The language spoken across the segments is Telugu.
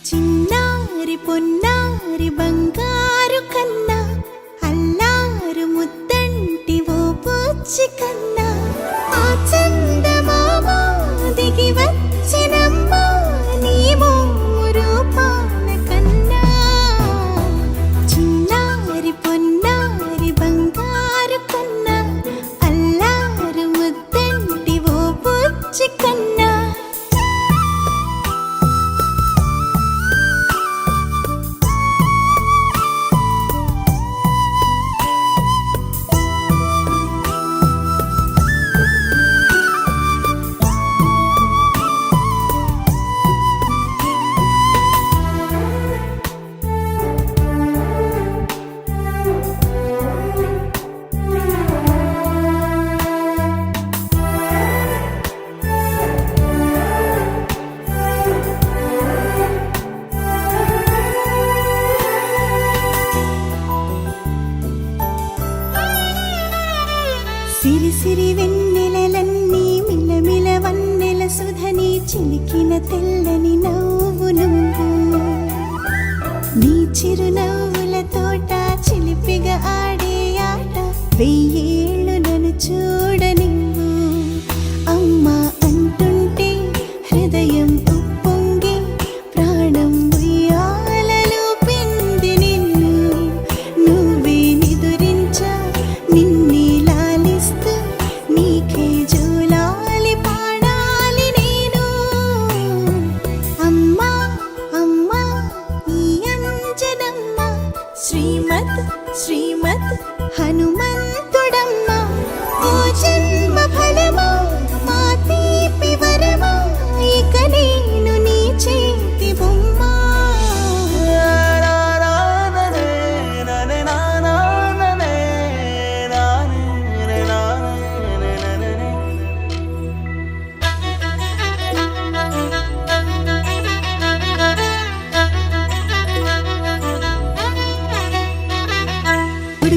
చిన్నారి పొన్నారి బంగారు కన్నా అల్లారు ముద్దంటి ఓ పూచి కన్నా ఆ చందమామ దిగి వచ్చినమ్మ నీ రూపాల కన్నా చిన్నారి పొన్నారి బంగారు కన్నా అల్లారు ముద్దంటి ఓ పూచి కన్నా సిరి సిరి వెన్నెలలన్నీ మిలమిల వన్నెల సుధని చిలికిన తెల్లని నవ్వు నువ్వు నీ చిరునవ్వుల తోట చిలిపిగా ఆడే ఆట వెయ్యేళ్ళు నన్ను చూడనివ్వు అమ్మా అంటుంటే హృదయం ఉప్పొంగి ప్రాణం ఉయ్యాలలో పిండి నిన్ను నువ్వే నిదురించా నిన్నే నీకే జోలాలి పాడాలి నేను అమ్మా అమ్మా ఈ అంజనమ్మ శ్రీమత్ శ్రీమత్ హనుమంతుడమ్మ ఓ జన్మ ఫలమా మా తీపి వరమా ఇక నేను నీ చేతి బొమ్మ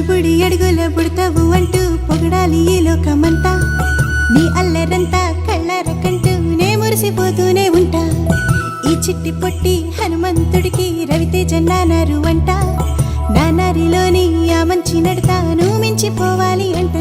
బుడి అడుగుల బుడతావు అంటూ పొగడాలి ఈ లోకమంతా నీ అల్లరంతా కళ్ళరకంటూ నే మురిసిపోతూనే ఉంటా ఈ చిట్టి పొట్టి హనుమంతుడికి రవితేజ నానారు అంట నానారిలోని ఆ మంచి నడతా నువ్వు మించిపోవాలి అంట